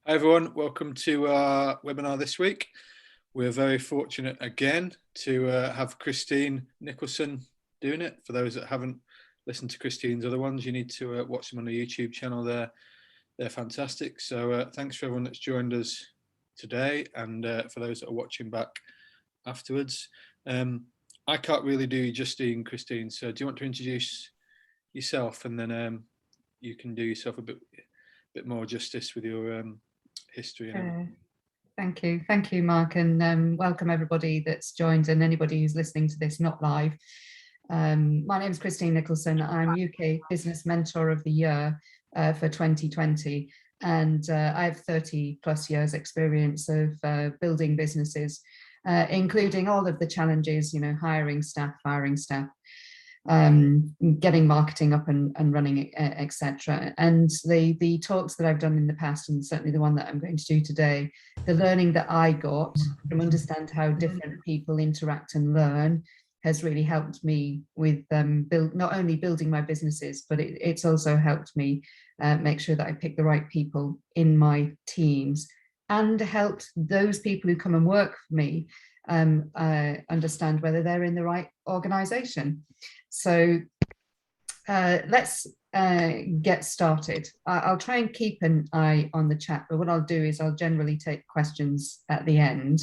Hi everyone, welcome to our webinar this week. We're very fortunate again to have Christine Nicholson doing it. For those that haven't listened to Christine's other ones, you need to watch them on the YouTube channel there. They're fantastic. So thanks for everyone that's joined us today, and for those that are watching back afterwards. I can't really do Justine, Christine, so do you want to introduce yourself, and then you can do yourself a bit more justice with your history and Thank you, Mark, and welcome everybody that's joined and anybody who's listening to this not live. My name is Christine Nicholson. I'm UK Business Mentor of the Year for 2020, and I have 30 plus years experience of building businesses, including all of the challenges, hiring staff, firing staff, getting marketing up and running, etc. And the talks that I've done in the past, and certainly the one that I'm going to do today, the learning that I got from understand how different people interact and learn has really helped me with not only building my businesses, but it's also helped me make sure that I pick the right people in my teams, and helped those people who come and work for me understand whether they're in the right organization. So let's get started. I'll try and keep an eye on the chat, but what I'll do is I'll generally take questions at the end.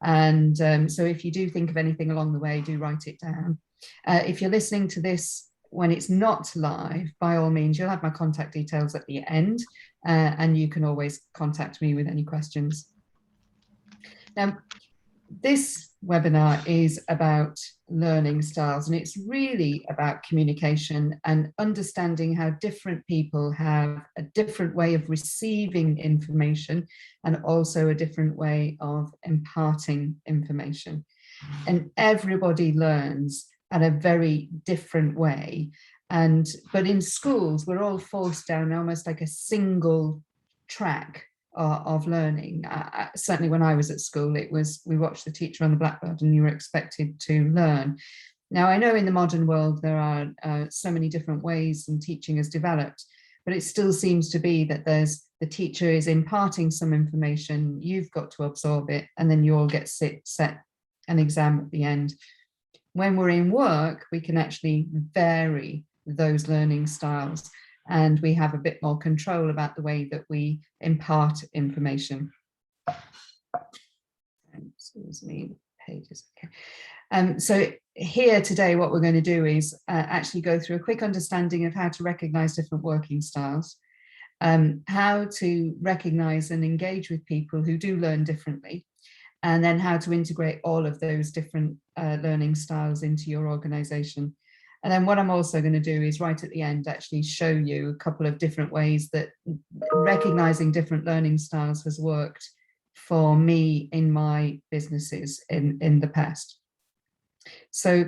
And so if you do think of anything along the way, do write it down. If you're listening to this when it's not live, by all means, you'll have my contact details at the end, and you can always contact me with any questions. Now, this webinar is about learning styles, and it's really about communication and understanding how different people have a different way of receiving information and also a different way of imparting information. And everybody learns at a very different way. But in schools, we're all forced down almost like a single track of learning. Certainly when I was at school, it was we watched the teacher on the blackboard and you were expected to learn. Now, I know in the modern world there are so many different ways and teaching has developed, but it still seems to be that the teacher is imparting some information, you've got to absorb it, and then you all get set an exam at the end. When we're in work, we can actually vary those learning styles, and we have a bit more control about the way that we impart information. Excuse me, pages. Okay. So here today, what we're going to do is actually go through a quick understanding of how to recognize different working styles, how to recognize and engage with people who do learn differently, and then how to integrate all of those different learning styles into your organization. And then what I'm also going to do is right at the end actually show you a couple of different ways that recognizing different learning styles has worked for me in my businesses in the past. So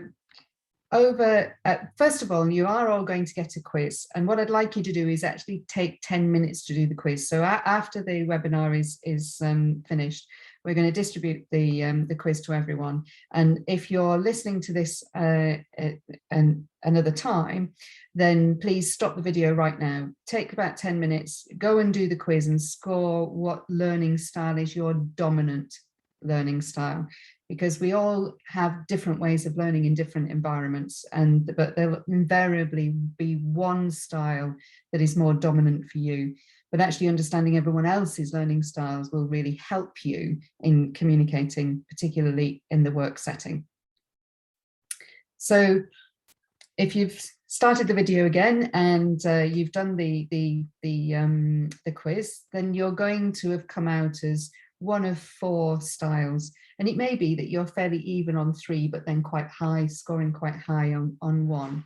first of all, you are all going to get a quiz, and what I'd like you to do is actually take 10 minutes to do the quiz. So after the webinar is finished, we're going to distribute the quiz to everyone. And if you're listening to this another time, then please stop the video right now. Take about 10 minutes, go and do the quiz and score what learning style is your dominant learning style, because we all have different ways of learning in different environments, but there'll invariably be one style that is more dominant for you. But actually understanding everyone else's learning styles will really help you in communicating, particularly in the work setting. So if you've started the video again and you've done the quiz, then you're going to have come out as one of 4 styles. And it may be that you're fairly even on 3, but then quite high, scoring quite high on 1.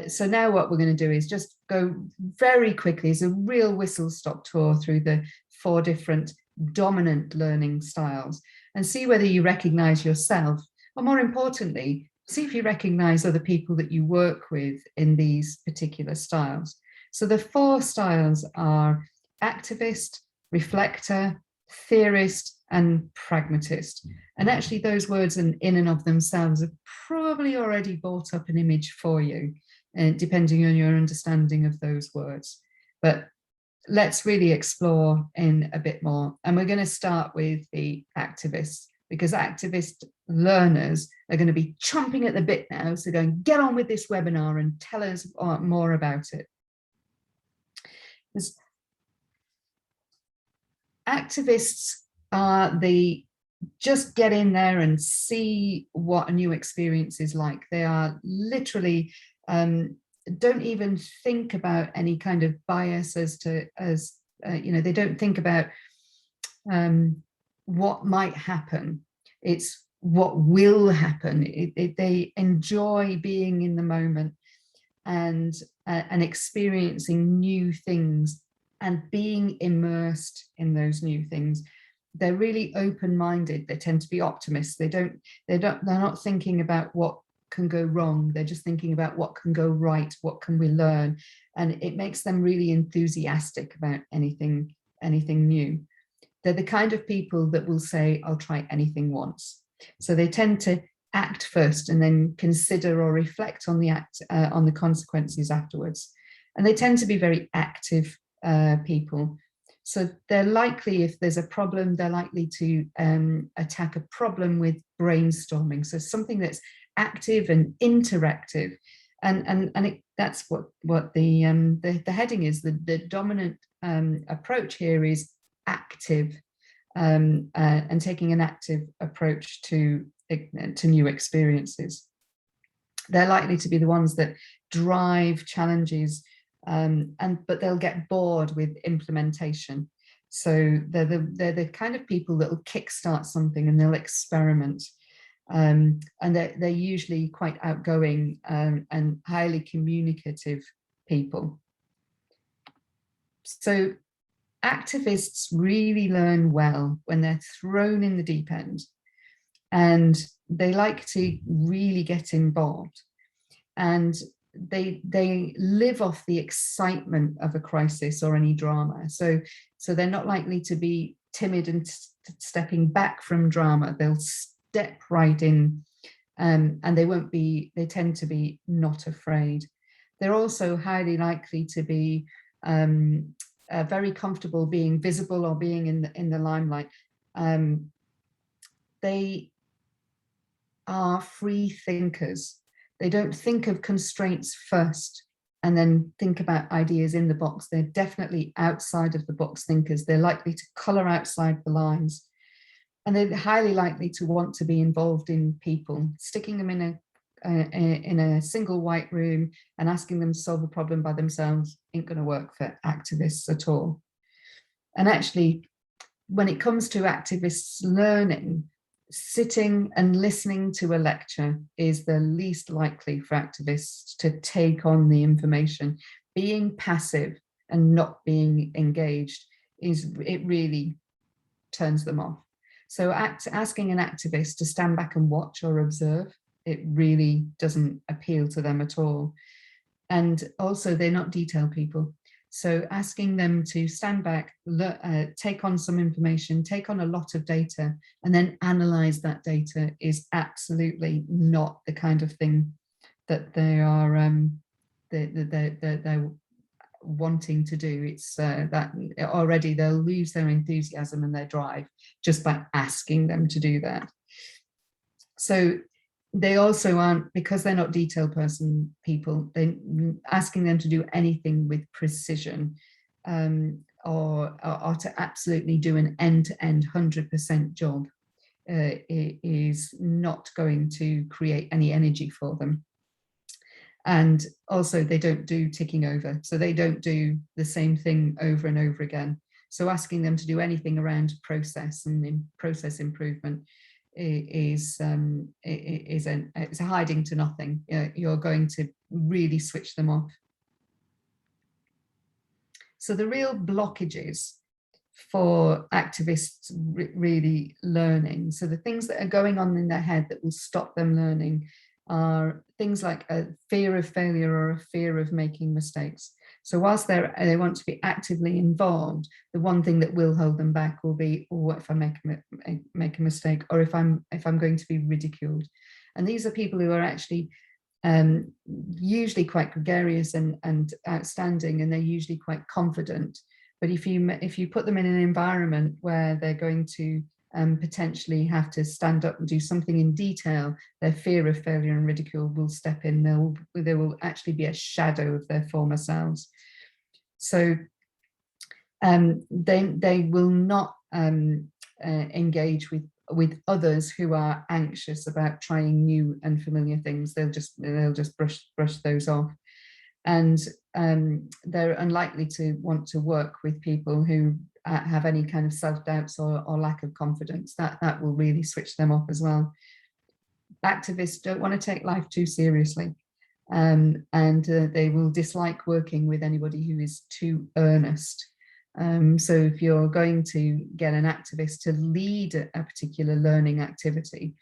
So now what we're going to do is just go very quickly as a real whistle-stop tour through the 4 different dominant learning styles and see whether you recognize yourself, or more importantly, see if you recognize other people that you work with in these particular styles. So the 4 styles are activist, reflector, theorist, and pragmatist. And actually those words in and of themselves have probably already brought up an image for you, depending on your understanding of those words. But let's really explore in a bit more. And we're going to start with the activists, because activist learners are going to be chomping at the bit now. So go and get on with this webinar and tell us more about it. Because activists are the just get in there and see what a new experience is like. They are literally don't even think about any kind of bias they don't think about what might happen. It's what will happen. They enjoy being in the moment and experiencing new things and being immersed in those new things. They're really open-minded. They tend to be optimists. They're not thinking about what can go wrong. They're just thinking about what can go right, what can we learn, and it makes them really enthusiastic about anything new. They're the kind of people that will say, I'll try anything once. So they tend to act first and then consider or reflect on the consequences afterwards. And they tend to be very active people. So they're likely, if there's a problem, they're likely to attack a problem with brainstorming. So something that's active and interactive, and that's what the heading is. The dominant approach here is active, and taking an active approach to new experiences. They're likely to be the ones that drive challenges, but they'll get bored with implementation. So they're the kind of people that will kickstart something and they'll experiment. And they're usually quite outgoing and highly communicative people. So activists really learn well when they're thrown in the deep end, and they like to really get involved. And they live off the excitement of a crisis or any drama. So they're not likely to be timid and stepping back from drama. They'll step right in, and they tend to be not afraid. They're also highly likely to be very comfortable being visible or being in the limelight. They are free thinkers. They don't think of constraints first and then think about ideas in the box. They're definitely outside of the box thinkers. They're likely to color outside the lines. And they're highly likely to want to be involved in people. Sticking them in a single white room and asking them to solve a problem by themselves ain't going to work for activists at all. And actually, when it comes to activists learning, sitting and listening to a lecture is the least likely for activists to take on the information. Being passive and not being engaged it really turns them off. So asking an activist to stand back and watch or observe, it really doesn't appeal to them at all. And also, they're not detail people. So asking them to stand back, take on some information, take on a lot of data, and then analyze that data is absolutely not the kind of thing that they are they're wanting to do. It's that already they'll lose their enthusiasm and their drive just by asking them to do that. So they also aren't, because they're not detail person people, they asking them to do anything with precision or to absolutely do an end-to-end 100% job is not going to create any energy for them. And also they don't do ticking over. So they don't do the same thing over and over again. So asking them to do anything around process and process improvement is a hiding to nothing. You're going to really switch them off. So the real blockages for activists really learning, so the things that are going on in their head that will stop them learning, are things like a fear of failure or a fear of making mistakes. So whilst they want to be actively involved, the one thing that will hold them back will be, oh, what if I make a mistake, or if I'm going to be ridiculed. And these are people who are actually usually quite gregarious and outstanding, and they're usually quite confident. But if you put them in an environment where they're going to potentially have to stand up and do something in detail, their fear of failure and ridicule will step in. There will actually be a shadow of their former selves. So they will not engage with others who are anxious about trying new and familiar things. They'll just brush those off, and they're unlikely to want to work with people who have any kind of self-doubts or lack of confidence. That will really switch them off as well. Activists don't want to take life too seriously, and they will dislike working with anybody who is too earnest. So if you're going to get an activist to lead a particular learning activity,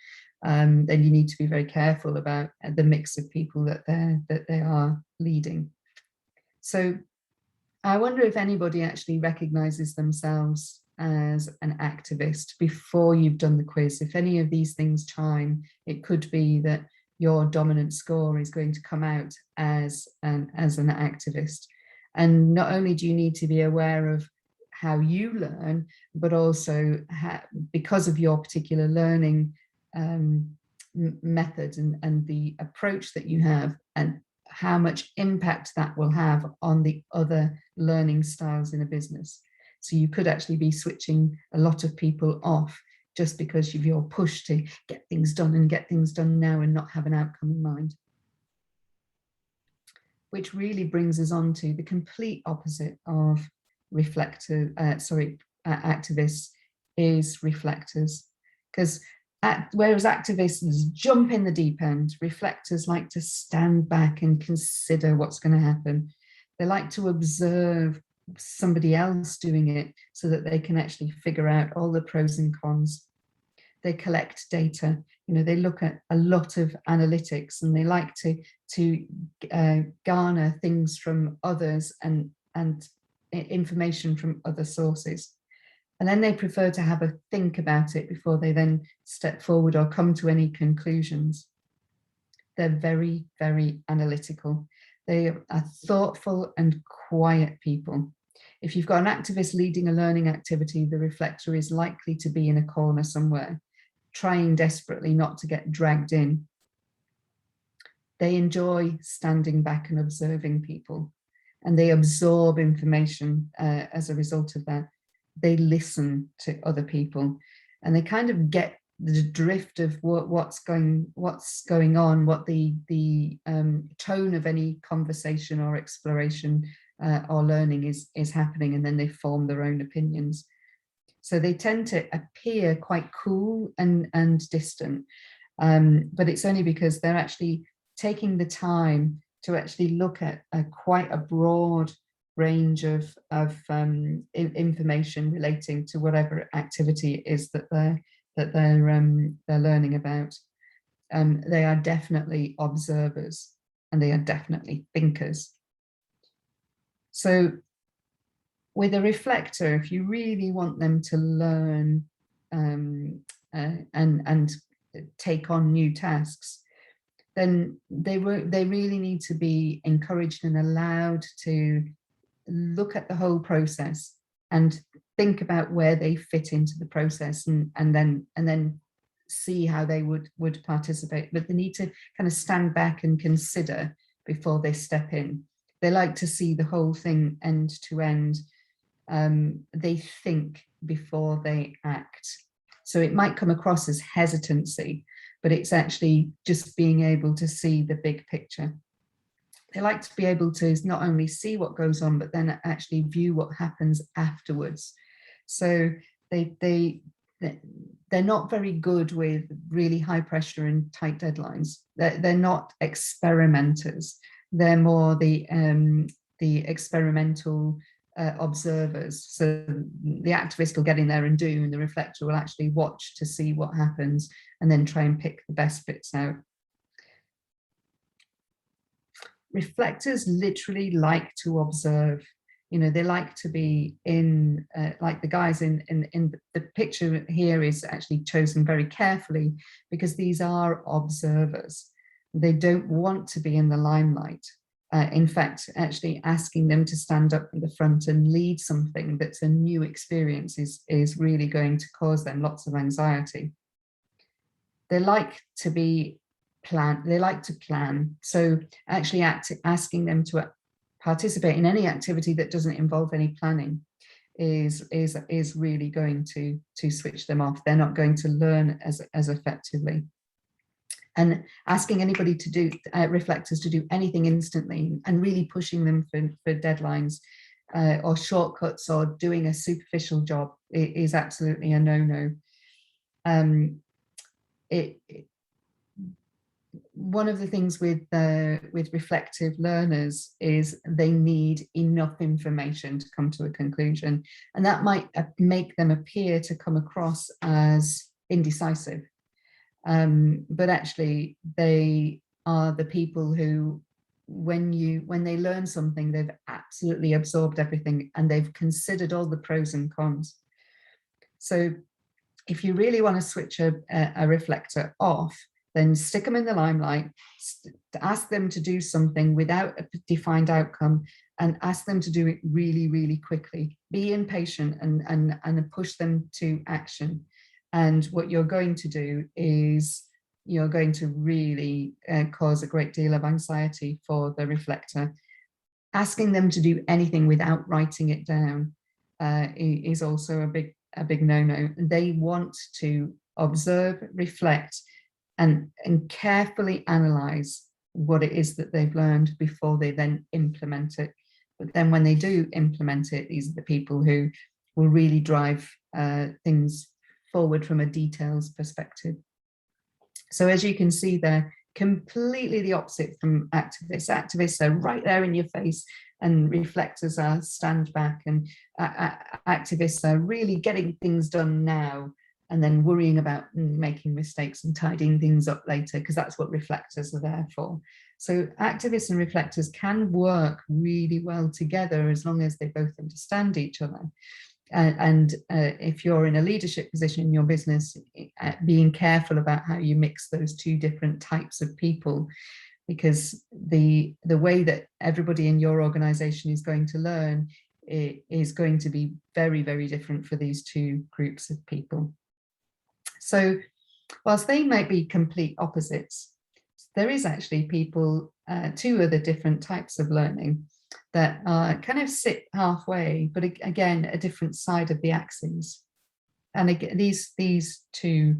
then you need to be very careful about the mix of people that they are leading. So I wonder if anybody actually recognizes themselves as an activist before you've done the quiz. If any of these things chime, it could be that your dominant score is going to come out as an activist. And not only do you need to be aware of how you learn, but also because of your particular learning method and the approach that you have, and how much impact that will have on the other learning styles in a business. So you could actually be switching a lot of people off just because of your push to get things done and get things done now and not have an outcome in mind. Which really brings us on to the complete opposite of activists is reflectors. Because whereas activists jump in the deep end, reflectors like to stand back and consider what's going to happen. They like to observe somebody else doing it so that they can actually figure out all the pros and cons. They collect data. They look at a lot of analytics, and they like to garner things from others and information from other sources. And then they prefer to have a think about it before they then step forward or come to any conclusions. They're very, very analytical. They are thoughtful and quiet people. If you've got an activist leading a learning activity, the reflector is likely to be in a corner somewhere, trying desperately not to get dragged in. They enjoy standing back and observing people, and they absorb information as a result of that. They listen to other people, and they kind of get the drift of what's going on, what the tone of any conversation or exploration or learning is happening, and then they form their own opinions. So they tend to appear quite cool and distant, but it's only because they're actually taking the time to actually look at quite a broad range of information relating to whatever activity it is that they're learning about. They are definitely observers, and they are definitely thinkers. So with a reflector, if you really want them to learn and take on new tasks, then they really need to be encouraged and allowed to look at the whole process and think about where they fit into the process, and then see how they would participate. But they need to kind of stand back and consider before they step in. They like to see the whole thing end to end. They think before they act. So it might come across as hesitancy, but it's actually just being able to see the big picture. They like to be able to not only see what goes on, but then actually view what happens afterwards. So they're not very good with really high pressure and tight deadlines. They're not experimenters. They're more the experimental observers. So the activist will get in there and do, and the reflector will actually watch to see what happens and then try and pick the best bits out. Reflectors literally like to observe. They like to be in, like the guys in the picture here is actually chosen very carefully because these are observers. They don't want to be in the limelight. In fact, actually asking them to stand up in the front and lead something that's a new experience is really going to cause them lots of anxiety. They like to plan. So actually asking them to participate in any activity that doesn't involve any planning is really going to switch them off. They're not going to learn as effectively. And asking anybody to do, reflectors to do anything instantly and really pushing them for deadlines or shortcuts or doing a superficial job is absolutely a no-no. One of the things with reflective learners is they need enough information to come to a conclusion, and that might make them appear to come across as indecisive. But actually, they are the people who, when they learn something, they've absolutely absorbed everything and they've considered all the pros and cons. So if you really want to switch a reflector off, then stick them in the limelight, ask them to do something without a defined outcome, and ask them to do it really, really quickly. Be impatient and push them to action. And what you're going to do is you're going to really cause a great deal of anxiety for the reflector. Asking them to do anything without writing it down is also a big no-no. They want to observe, reflect, and carefully analyze what it is that they've learned before they then implement it. But then when they do implement it, these are the people who will really drive things forward from a details perspective. So as you can see, they're completely the opposite from activists. Activists are right there in your face, and reflectors are stand back, and activists are really getting things done now and then worrying about making mistakes and tidying things up later, because that's what reflectors are there for. So activists and reflectors can work really well together as long as they both understand each other. And if you're in a leadership position in your business, being careful about how you mix those two different types of people, because the way that everybody in your organization is going to learn is going to be very, very different for these two groups of people. So whilst they might be complete opposites, there is actually people, two other different types of learning that kind of sit halfway, but again, a different side of the axis. And again, these two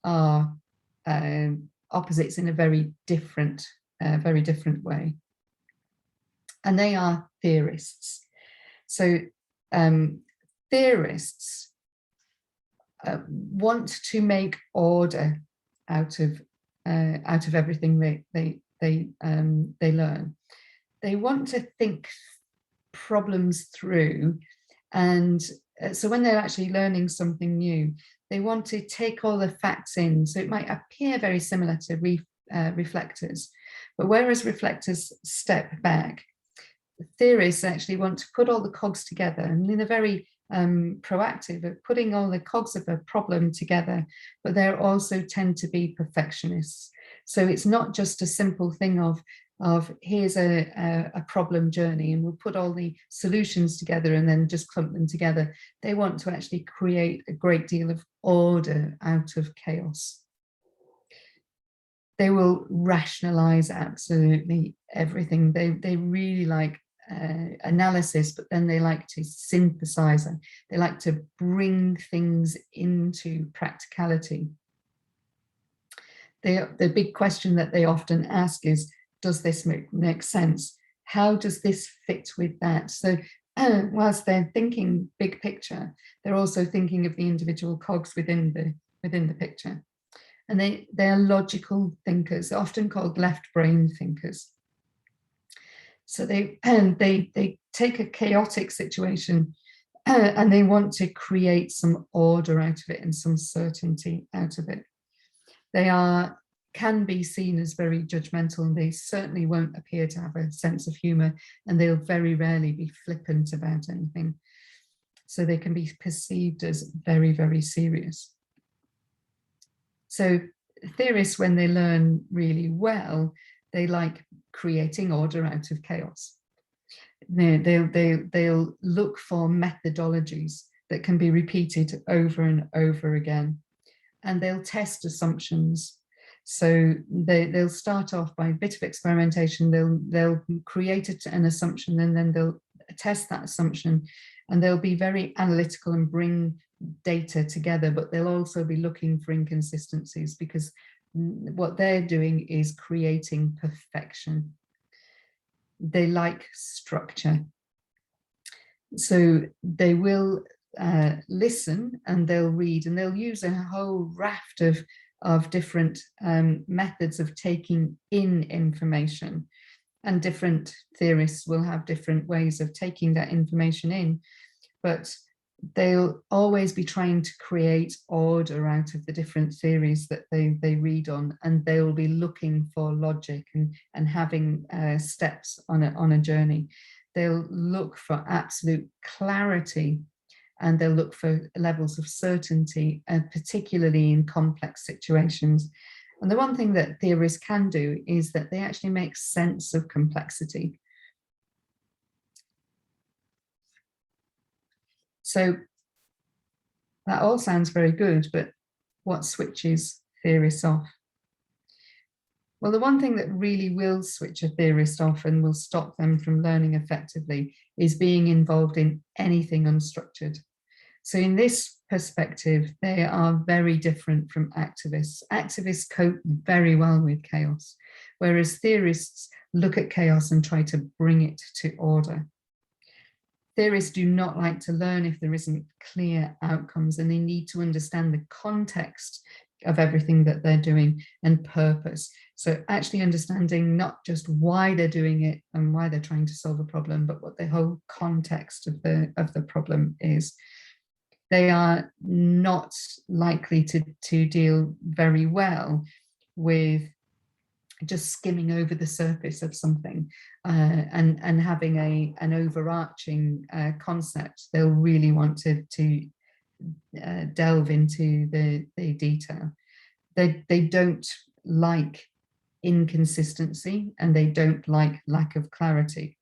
are opposites in a very different way. And they are theorists. So theorists want to make order out of everything they learn. They want to think problems through, and so when they're actually learning something new, they want to take all the facts in. So it might appear very similar to reflectors, but whereas reflectors step back, theorists actually want to put all the cogs together, and in a very proactive at putting all the cogs of a problem together, but they also tend to be perfectionists. So it's not just a simple thing of here's a problem journey and we'll put all the solutions together and then just clump them together. They want to actually create a great deal of order out of chaos. They will rationalize absolutely everything. They really like analysis, but then they like to synthesize and they like to bring things into practicality. The big question that they often ask is, does this make sense? How does this fit with that? So whilst they're thinking big picture, they're also thinking of the individual cogs within the picture. And they're logical thinkers, often called left brain thinkers. So they take a chaotic situation and they want to create some order out of it and some certainty out of it. They can be seen as very judgmental, and they certainly won't appear to have a sense of humor, and they'll very rarely be flippant about anything. So they can be perceived as very, very serious. So theorists, when they learn really well, They like creating order out of chaos. They'll look for methodologies that can be repeated over and over again, and they'll test assumptions. So they'll start off by a bit of experimentation. They'll create an assumption, and then they'll test that assumption, and they'll be very analytical and bring data together, but they'll also be looking for inconsistencies, because what they're doing is creating perfection. They like structure. So they will listen, and they'll read, and they'll use a whole raft of different methods of taking in information. And different theorists will have different ways of taking that information in, but they'll always be trying to create order out of the different theories that they read on, and they will be looking for logic and having steps on a journey. They'll look for absolute clarity, and they'll look for levels of certainty, particularly in complex situations. And the one thing that theorists can do is that they actually make sense of complexity. So that all sounds very good, but what switches theorists off? Well, the one thing that really will switch a theorist off and will stop them from learning effectively is being involved in anything unstructured. So in this perspective, they are very different from activists. Activists cope very well with chaos, whereas theorists look at chaos and try to bring it to order. Theorists do not like to learn if there isn't clear outcomes, and they need to understand the context of everything that they're doing and purpose. So actually understanding not just why they're doing it and why they're trying to solve a problem, but what the whole context of the problem is. They are not likely to deal very well with just skimming over the surface of something and having an overarching concept. They'll really want to delve into the detail. They don't like inconsistency, and they don't like lack of clarity.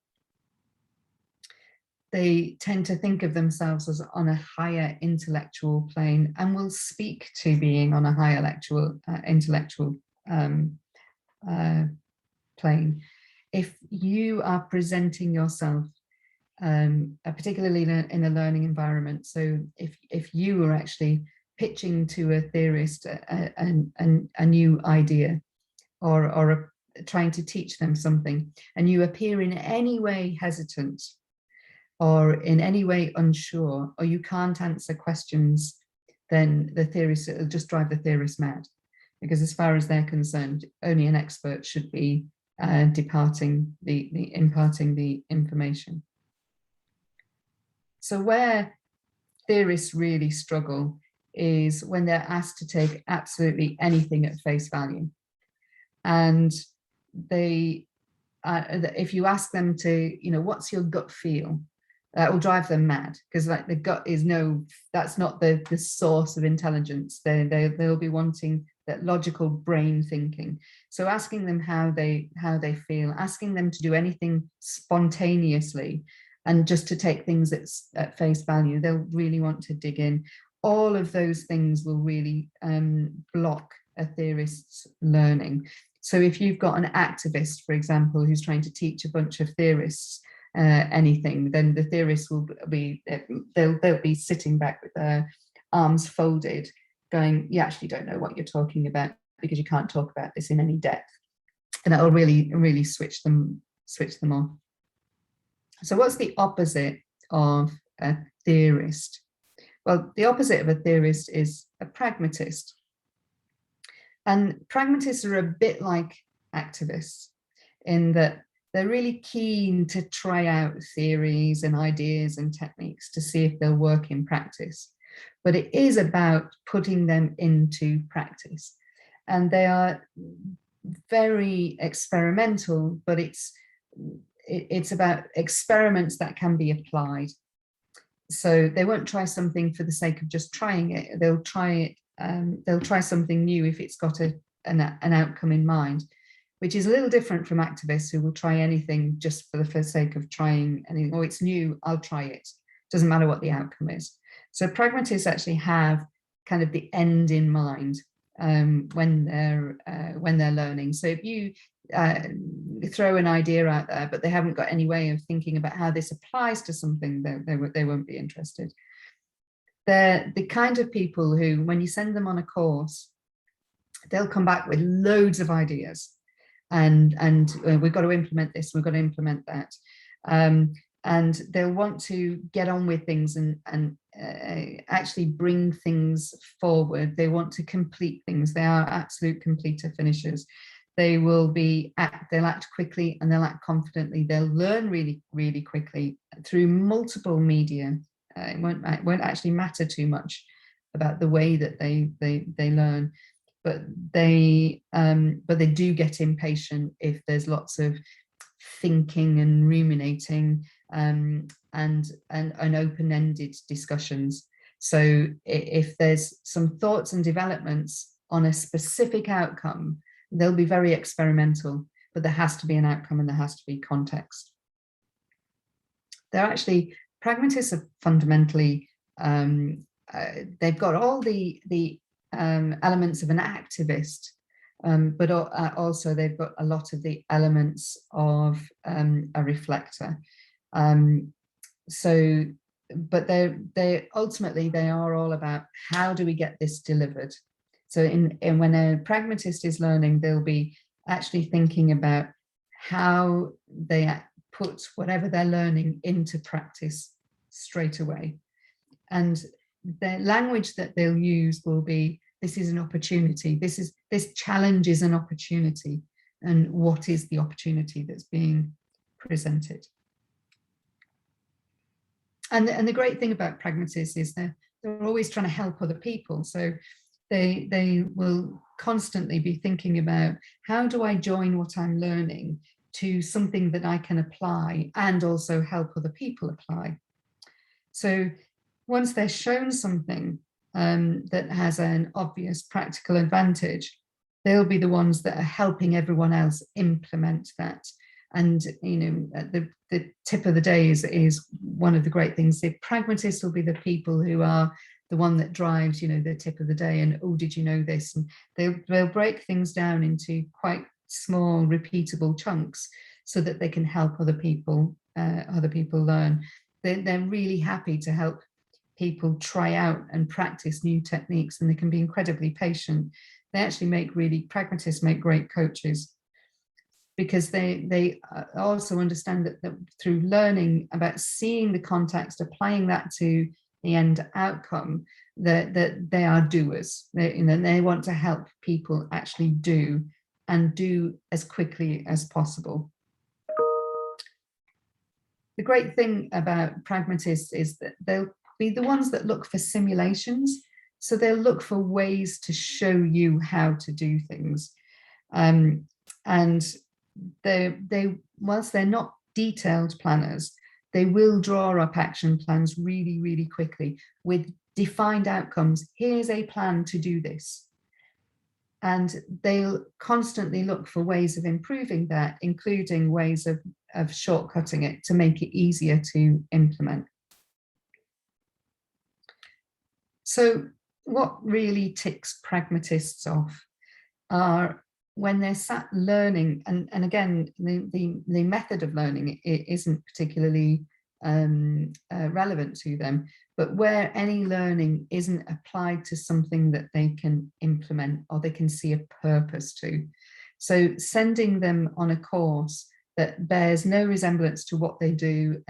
They tend to think of themselves as on a higher intellectual plane, and will speak to being on a higher intellectual plane. If you are presenting yourself, particularly in a learning environment, so if you were actually pitching to a theorist a new idea, or trying to teach them something, and you appear in any way hesitant, or in any way unsure, or you can't answer questions, then the theorist, it'll just drive the theorist mad. Because as far as they're concerned, only an expert should be imparting the information. So where theorists really struggle is when they're asked to take absolutely anything at face value. And if you ask them to, what's your gut feel? That will drive them mad, because like the gut is that's not the source of intelligence. They'll be wanting that logical brain thinking. So asking them how they feel, asking them to do anything spontaneously and just to take things at face value, they'll really want to dig in. All of those things will really block a theorist's learning. So if you've got an activist, for example, who's trying to teach a bunch of theorists anything, then the theorists they'll be sitting back with their arms folded, going, you actually don't know what you're talking about, because you can't talk about this in any depth. And that'll really switch them off. So what's the opposite of a theorist? Well, the opposite of a theorist is a pragmatist. And pragmatists are a bit like activists in that they're really keen to try out theories and ideas and techniques to see if they'll work in practice. But it is about putting them into practice. And they are very experimental, but it's about experiments that can be applied. So they won't try something for the sake of just trying it. They'll try it. They'll try something new if it's got an outcome in mind. which is a little different from activists who will try anything just for the sake of trying anything. Oh, it's new, I'll try it. Doesn't matter what the outcome is. So pragmatists actually have kind of the end in mind when they're learning. So if you throw an idea out there, but they haven't got any way of thinking about how this applies to something, they won't be interested. They're the kind of people who, when you send them on a course, they'll come back with loads of ideas, and we've got to implement this, we've got to implement that, and they'll want to get on with things and actually bring things forward. They want to complete things. They are absolute completer finishers. They will they'll act quickly and they'll act confidently. They'll learn really, really quickly through multiple media. It won't actually matter too much about the way that they learn, but they do get impatient if there's lots of thinking and ruminating and open-ended discussions. So if there's some thoughts and developments on a specific outcome, they'll be very experimental, but there has to be an outcome and there has to be context. Pragmatists are fundamentally, they've got all the elements of an activist, but also they've got a lot of the elements of a reflector. But they ultimately, they are all about how do we get this delivered. So when a pragmatist is learning, they'll be actually thinking about how they put whatever they're learning into practice straight away. And the language that they'll use will be, this is an opportunity. This challenge is an opportunity. And what is the opportunity that's being presented? And the great thing about pragmatists is they're always trying to help other people. So they will constantly be thinking about, how do I join what I'm learning to something that I can apply and also help other people apply? So once they're shown something that has an obvious practical advantage, they'll be the ones that are helping everyone else implement that. And the tip of the day is one of the great things. The pragmatists will be the people who are the one that drives, the tip of the day, and, oh, did you know this? And they'll break things down into quite small, repeatable chunks so that they can help other people learn. They're really happy to help people try out and practice new techniques, and they can be incredibly patient. They actually pragmatists make great coaches, because they also understand that through learning about seeing the context, applying that to the end outcome, that they are doers. They want to help people actually do, and do as quickly as possible. The great thing about pragmatists is that they'll be the ones that look for simulations. So they'll look for ways to show you how to do things. And whilst they're not detailed planners, they will draw up action plans really, really quickly with defined outcomes. Here's a plan to do this. And they'll constantly look for ways of improving that, including ways of shortcutting it to make it easier to implement. So what really ticks pragmatists off are when they're sat learning, and again, the method of learning isn't particularly relevant to them, but where any learning isn't applied to something that they can implement or they can see a purpose to. So sending them on a course that bears no resemblance to what they do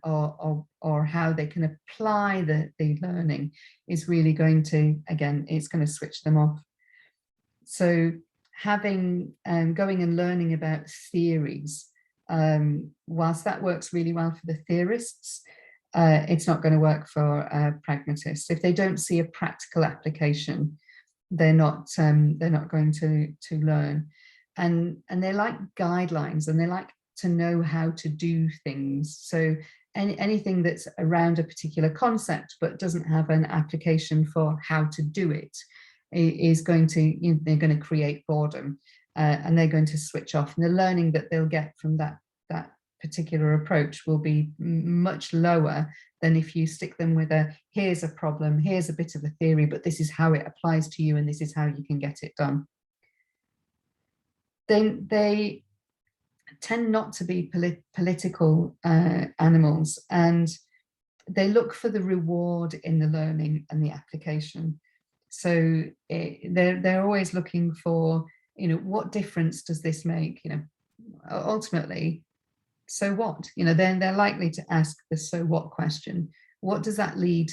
or how they can apply the learning is really going to, again, it's going to switch them off. So having going and learning about theories, whilst that works really well for the theorists, it's not going to work for pragmatists. If they don't see a practical application, they're not going to learn. And they like guidelines, and they like to know how to do things. So anything that's around a particular concept but doesn't have an application for how to do it is going to, they're going to create boredom. and they're going to switch off. And the learning that they'll get from that particular approach will be much lower than if you stick them with here's a problem, here's a bit of a theory, but this is how it applies to you and this is how you can get it done. Then they tend not to be political animals, and they look for the reward in the learning and the application. So they're always looking for, what difference does this make? Ultimately, so what? Then they're likely to ask the so what question. What does that lead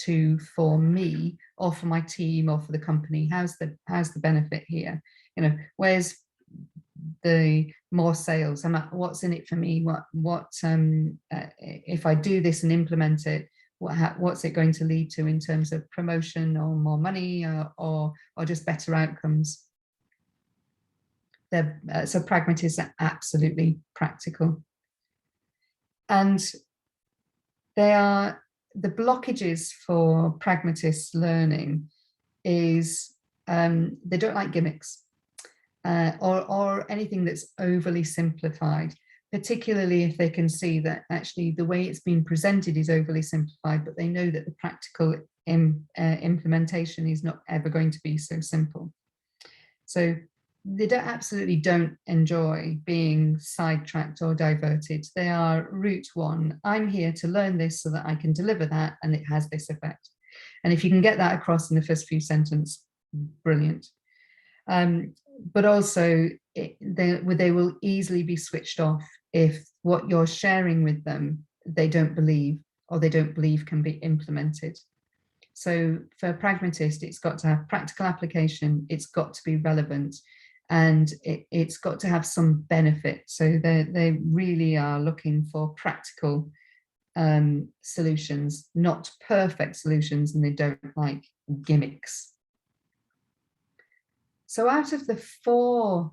to for me, or for my team, or for the company? How's the benefit here? Where's the more sales? What's in it for me? What if I do this and implement it, what's it going to lead to in terms of promotion, or more money, or just better outcomes? So pragmatists are absolutely practical. And the blockages for pragmatists learning is they don't like gimmicks or anything that's overly simplified, particularly if they can see that actually the way it's been presented is overly simplified, but they know that the practical implementation is not ever going to be so simple. So they absolutely don't enjoy being sidetracked or diverted. They are route one. I'm here to learn this so that I can deliver that, and it has this effect. And if you can get that across in the first few sentences, brilliant. But also, they will easily be switched off if what you're sharing with them they don't believe, or they don't believe can be implemented. So for a pragmatist, it's got to have practical application, it's got to be relevant, and it's got to have some benefit. So they really are looking for practical solutions, not perfect solutions, and they don't like gimmicks. So out of the 4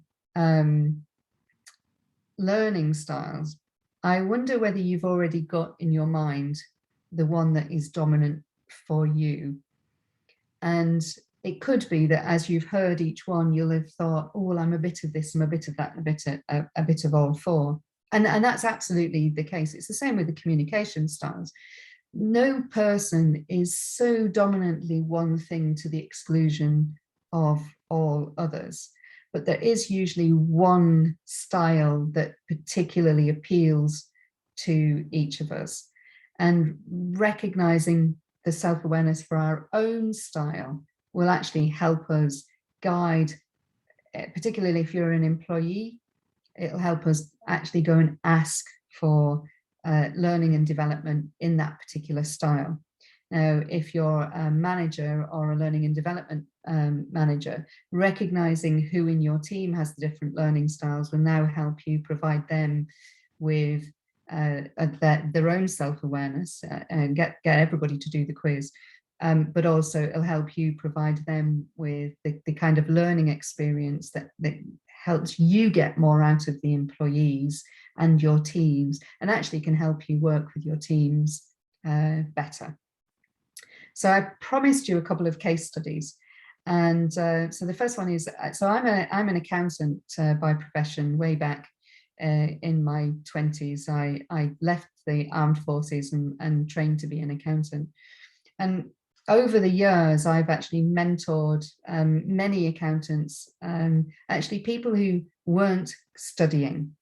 learning styles, I wonder whether you've already got in your mind the one that is dominant for you. And it could be that as you've heard each one, you'll have thought, oh, well, I'm a bit of this, I'm a bit of that, and a bit of all 4. And that's absolutely the case. It's the same with the communication styles. No person is so dominantly one thing to the exclusion of all others, but there is usually one style that particularly appeals to each of us. And recognizing the self-awareness for our own style will actually help us guide, particularly if you're an employee, it'll help us actually go and ask for learning and development in that particular style. Now, if you're a manager or a learning and development manager, recognizing who in your team has the different learning styles will now help you provide them with their own self-awareness and get everybody to do the quiz. But also it'll help you provide them with the kind of learning experience that helps you get more out of the employees and your teams, and actually can help you work with your teams better. So I promised you a couple of case studies. And so the first one is, so I'm an accountant by profession. Way back in my 20s, I left the armed forces and trained to be an accountant. And over the years, I've actually mentored many accountants, actually people who weren't studying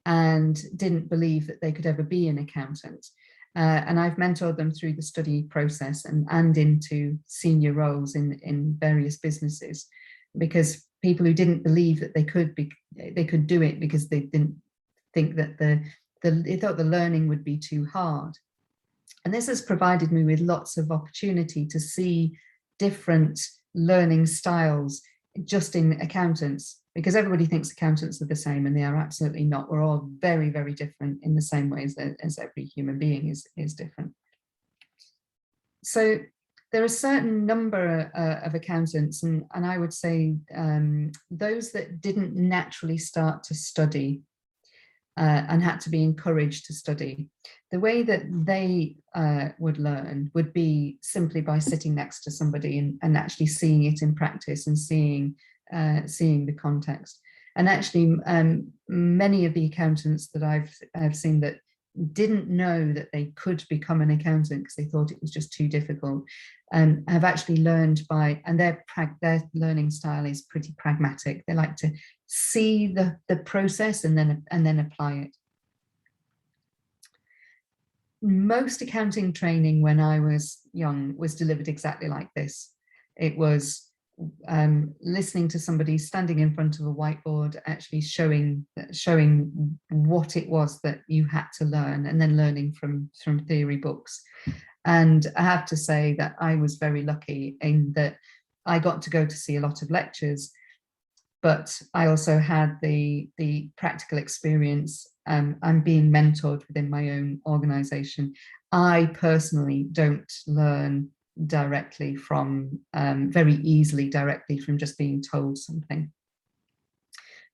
and didn't believe that they could ever be an accountant. And I've mentored them through the study process and into senior roles in various businesses, because people who didn't believe that they could do it because they didn't think that they thought the learning would be too hard. And this has provided me with lots of opportunity to see different learning styles just in accountants, because everybody thinks accountants are the same, and they are absolutely not. We're all very, very different in the same ways as every human being is different. So there are a certain number of accountants, and I would say those that didn't naturally start to study and had to be encouraged to study. The way that they would learn would be simply by sitting next to somebody and actually seeing it in practice and seeing the context. And actually, many of the accountants that I've seen that didn't know that they could become an accountant because they thought it was just too difficult, have actually learned by, and their learning style is pretty pragmatic. They like to see the process and then apply it. Most accounting training when I was young was delivered exactly like this. It was listening to somebody standing in front of a whiteboard, actually showing what it was that you had to learn, and then learning from theory books. And I have to say that I was very lucky in that I got to go to see a lot of lectures, but I also had the practical experience. I'm being mentored within my own organization. I personally don't learn directly from, very easily directly from just being told something.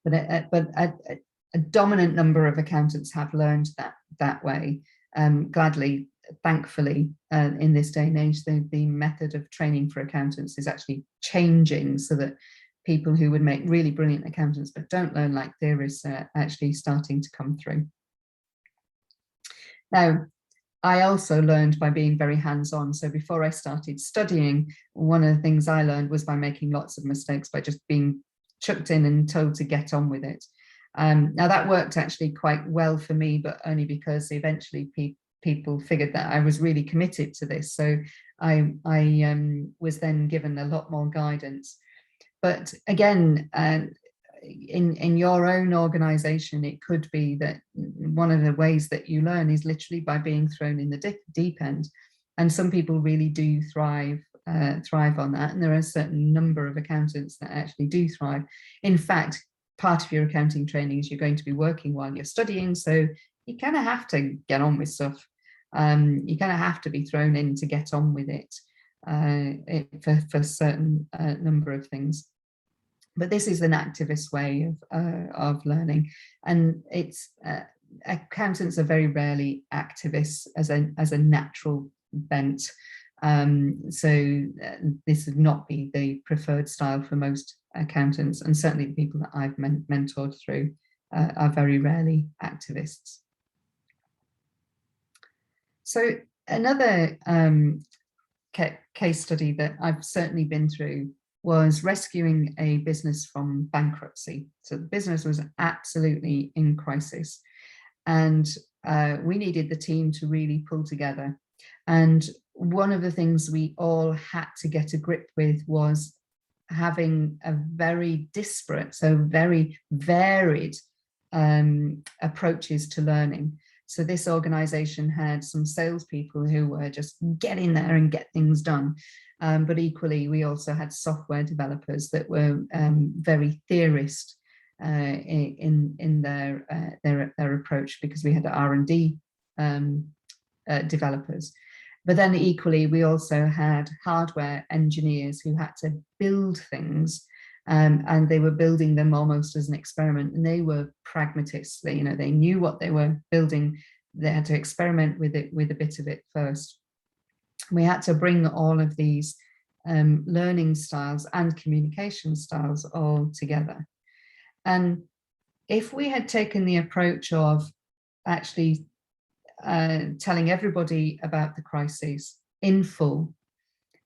But a dominant number of accountants have learned that way. Gladly, thankfully, in this day and age, the method of training for accountants is actually changing so that people who would make really brilliant accountants but don't learn like theorists are actually starting to come through. Now, I also learned by being very hands-on. So before I started studying, one of the things I learned was by making lots of mistakes, by just being chucked in and told to get on with it. Now that worked actually quite well for me, but only because eventually people figured that I was really committed to this. So I was then given a lot more guidance. But again, in your own organization, it could be that one of the ways that you learn is literally by being thrown in the deep end. And some people really do thrive on that. And there are a certain number of accountants that actually do thrive. In fact, part of your accounting training is you're going to be working while you're studying. So you kind of have to get on with stuff. You kind of have to be thrown in to get on with it. For a certain number of things. But this is an activist way of learning, and it's accountants are very rarely activists as a natural bent. So this would not be the preferred style for most accountants, and certainly the people that I've mentored through are very rarely activists. So another case study that I've certainly been through was rescuing a business from bankruptcy. So the business was absolutely in crisis, and we needed the team to really pull together. And one of the things we all had to get a grip with was having a very disparate, so very varied approaches to learning. So this organization had some salespeople who were just get in there and get things done. But equally, we also had software developers that were very theorist in their approach, because we had R&D developers. But then equally, we also had hardware engineers who had to build things, and they were building them almost as an experiment. And they were pragmatists. They knew what they were building. They had to experiment with it, with a bit of it first. We had to bring all of these learning styles and communication styles all together. And if we had taken the approach of actually telling everybody about the crisis in full,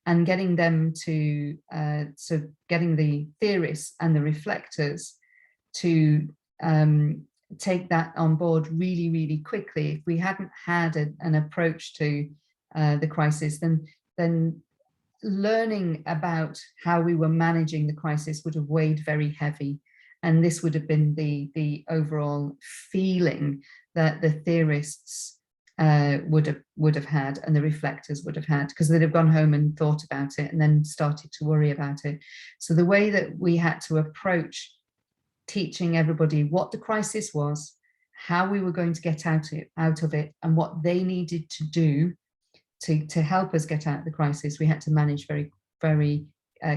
and getting them to, so getting the theorists and the reflectors to take that on board really, really quickly, if we hadn't had an approach to the crisis, then learning about how we were managing the crisis would have weighed very heavy. And this would have been the overall feeling that the theorists would have had, and the reflectors would have had, because they'd have gone home and thought about it and then started to worry about it. So the way that we had to approach teaching everybody what the crisis was, how we were going to get out of it, and what they needed to do to help us get out of the crisis, we had to manage very, very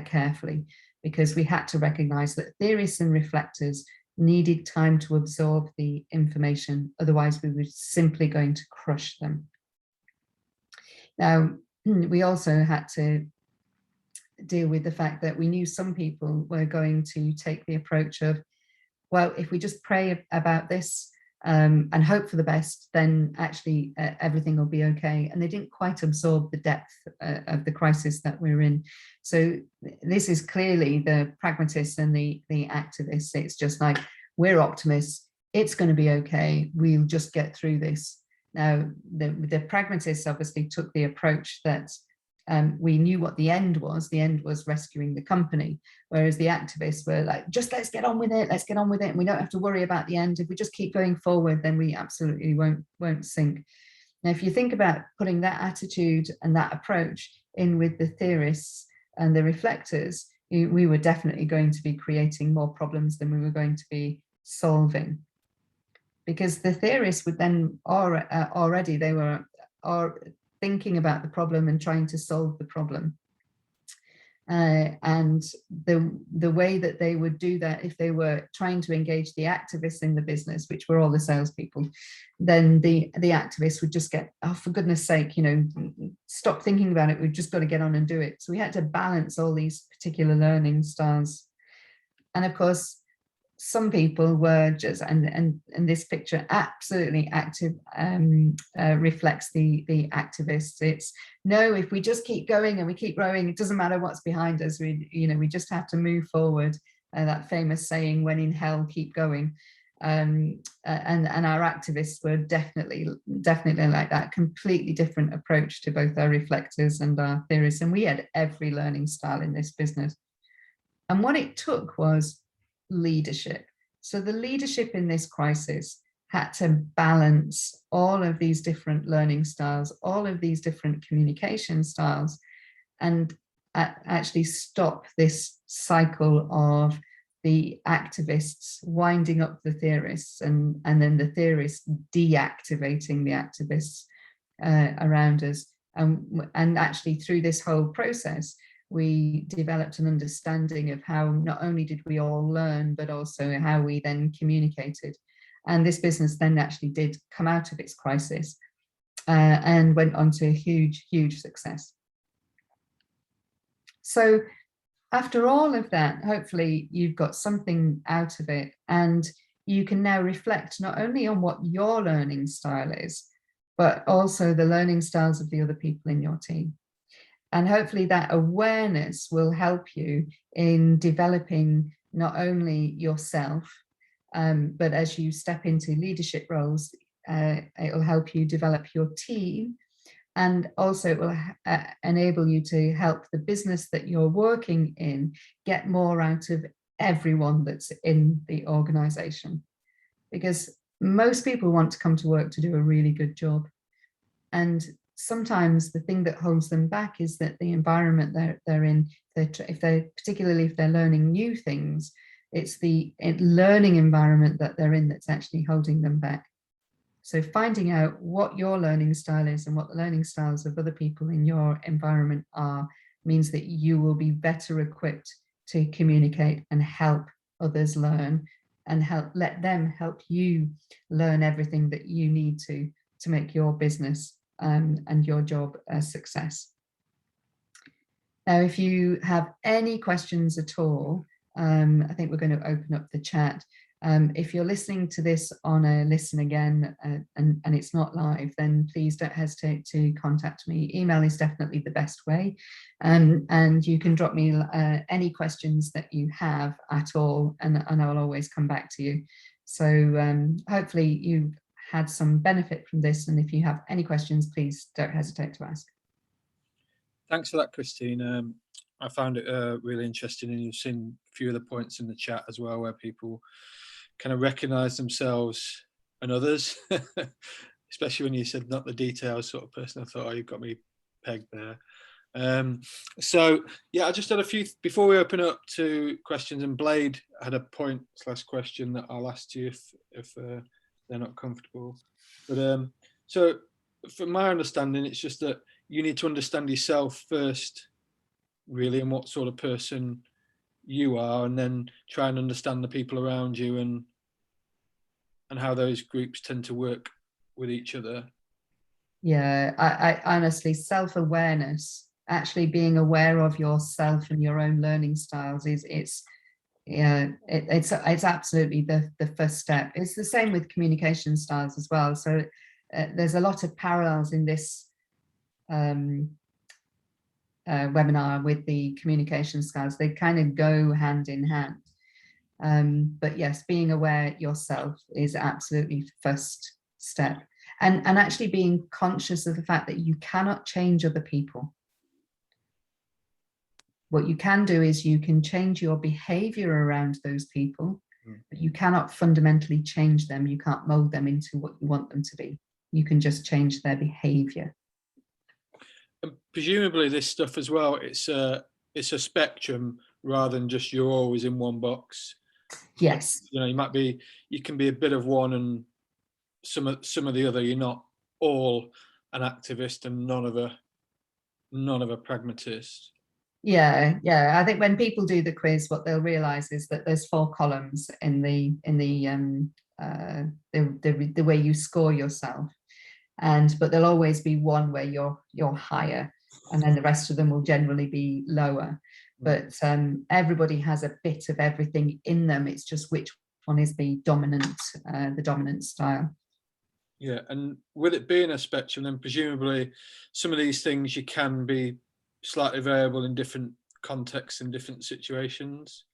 carefully, because we had to recognize that theorists and reflectors needed time to absorb the information. Otherwise, we were simply going to crush them. Now, we also had to deal with the fact that we knew some people were going to take the approach of, well, if we just pray about this and hope for the best, then actually everything will be okay. And they didn't quite absorb the depth of the crisis that we're in. So this is clearly the pragmatists and the activists. It's just like, we're optimists, it's going to be okay, we'll just get through this. Now, the pragmatists obviously took the approach that we knew what the end was. The end was rescuing the company, whereas the activists were like, just let's get on with it, and we don't have to worry about the end. If we just keep going forward, then we absolutely won't sink. Now, if you think about putting that attitude and that approach in with the theorists and the reflectors, we were definitely going to be creating more problems than we were going to be solving. Because the theorists would then already, they were thinking about the problem and trying to solve the problem. And the way that they would do that, if they were trying to engage the activists in the business, which were all the salespeople, then the activists would just get, oh, for goodness sake, stop thinking about it, we've just got to get on and do it. So we had to balance all these particular learning styles. And of course, some people were just, and this picture absolutely active reflects the activists. It's, no, if we just keep going and we keep rowing, it doesn't matter what's behind us. We just have to move forward. That famous saying, when in hell, keep going. And our activists were definitely like that, completely different approach to both our reflectors and our theorists. And we had every learning style in this business. And what it took was leadership. So the leadership in this crisis had to balance all of these different learning styles, all of these different communication styles, and actually stop this cycle of the activists winding up the theorists and then the theorists deactivating the activists around us. And actually through this whole process, we developed an understanding of how not only did we all learn, but also how we then communicated. And this business then actually did come out of its crisis and went on to a huge, huge success. So after all of that, hopefully you've got something out of it, and you can now reflect not only on what your learning style is, but also the learning styles of the other people in your team. And hopefully that awareness will help you in developing not only yourself, but as you step into leadership roles, it will help you develop your team. And also it will enable you to help the business that you're working in get more out of everyone that's in the organization. Because most people want to come to work to do a really good job. And sometimes the thing that holds them back is that the environment they're in, particularly if they're learning new things, it's the learning environment that they're in that's actually holding them back. So finding out what your learning style is and what the learning styles of other people in your environment are means that you will be better equipped to communicate and help others learn, and let them help you learn everything that you need to make your business and your job a success. Now, if you have any questions at all, I think we're going to open up the chat. If you're listening to this on a listen again and it's not live, then please don't hesitate to contact me. Email is definitely the best way. And you can drop me any questions that you have at all, and I'll always come back to you. So hopefully you've had some benefit from this, and if you have any questions, please don't hesitate to ask. Thanks for that, Christine. I found it really interesting, and you've seen a few of the points in the chat as well where people kind of recognise themselves and others, especially when you said not the details sort of person. I thought, oh, you've got me pegged there. So yeah, I just had a few before we open up to questions, and Blade had a point/question that I'll ask you if they're not comfortable. But so from my understanding, it's just that you need to understand yourself first, really, and what sort of person you are, and then try and understand the people around you and how those groups tend to work with each other. Yeah, I honestly, self-awareness, actually being aware of yourself and your own learning styles, Yeah, it's absolutely the first step. It's the same with communication styles as well. So there's a lot of parallels in this webinar with the communication styles. They kind of go hand in hand. But yes, being aware yourself is absolutely the first step. And actually being conscious of the fact that you cannot change other people. What you can do is you can change your behavior around those people, but you cannot fundamentally change them. You can't mold them into what you want them to be. You can just change their behavior. And presumably this stuff as well, it's a spectrum rather than just you're always in one box. Yes. You know, you can be a bit of one and some of the other. You're not all an activist and none of a pragmatist. Yeah. I think when people do the quiz, what they'll realize is that there's 4 columns in the way you score yourself, but there'll always be one where you're higher, and then the rest of them will generally be lower. But everybody has a bit of everything in them. It's just which one is the dominant style. Yeah, and with it being a spectrum, then presumably some of these things you can be slightly variable in different contexts and different situations.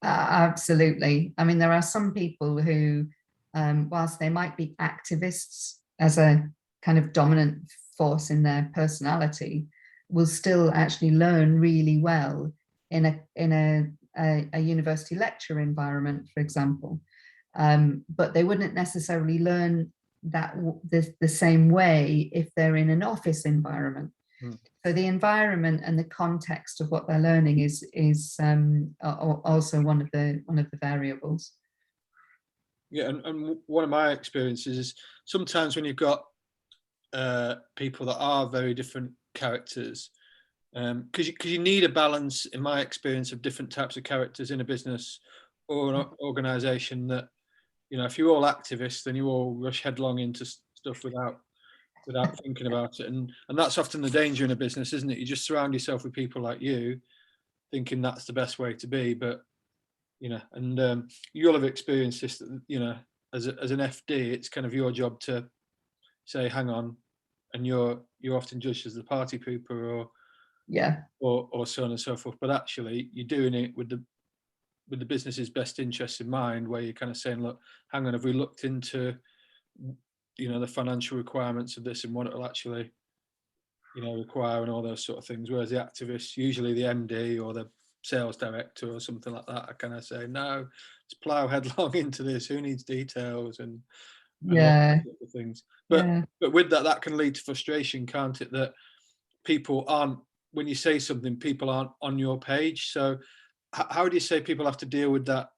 Absolutely. I mean, there are some people who, whilst they might be activists as a kind of dominant force in their personality, will still actually learn really well in a university lecture environment, for example. But they wouldn't necessarily learn that the same way if they're in an office environment. So the environment and the context of what they're learning is also one of the variables. Yeah, and one of my experiences is sometimes when you've got people that are very different characters, because you need a balance, in my experience, of different types of characters in a business or an organisation. That, you know, if you're all activists, then you all rush headlong into stuff without thinking about it, and that's often the danger in a business, isn't it? You just surround yourself with people like you, thinking that's the best way to be, but you know, and you'll have experienced this, you know, as an FD, it's kind of your job to say, hang on, and you're often judged as the party pooper or so on and so forth, but actually you're doing it with the business's best interests in mind, where you're kind of saying, look, hang on, have we looked into, you know, the financial requirements of this and what it'll actually, you know, require and all those sort of things. Whereas the activists, usually the MD or the sales director or something like that, I kind of say, no, let's plow headlong into this. Who needs details and all those sort of things. But with that can lead to frustration, can't it? That people aren't, when you say something, people aren't on your page. So how do you say people have to deal with that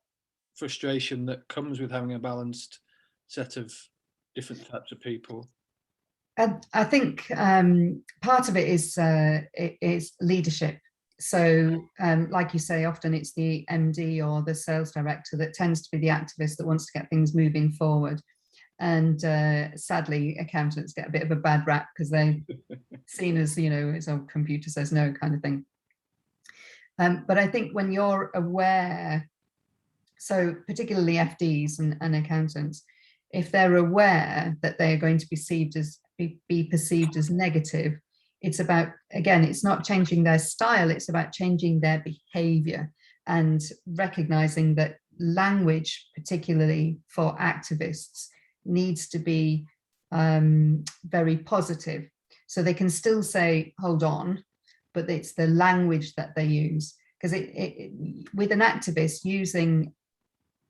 frustration that comes with having a balanced set of different types of people? I think part of it is leadership. So like you say, often it's the MD or the sales director that tends to be the activist that wants to get things moving forward. And sadly, accountants get a bit of a bad rap because they're seen as, you know, it's a computer says no kind of thing. But I think when you're aware, so particularly FDs and accountants, if they're aware that they are going to be perceived as negative, it's about, again, it's not changing their style, it's about changing their behavior and recognizing that language, particularly for activists, needs to be very positive. So they can still say, hold on, but it's the language that they use. Because with an activist using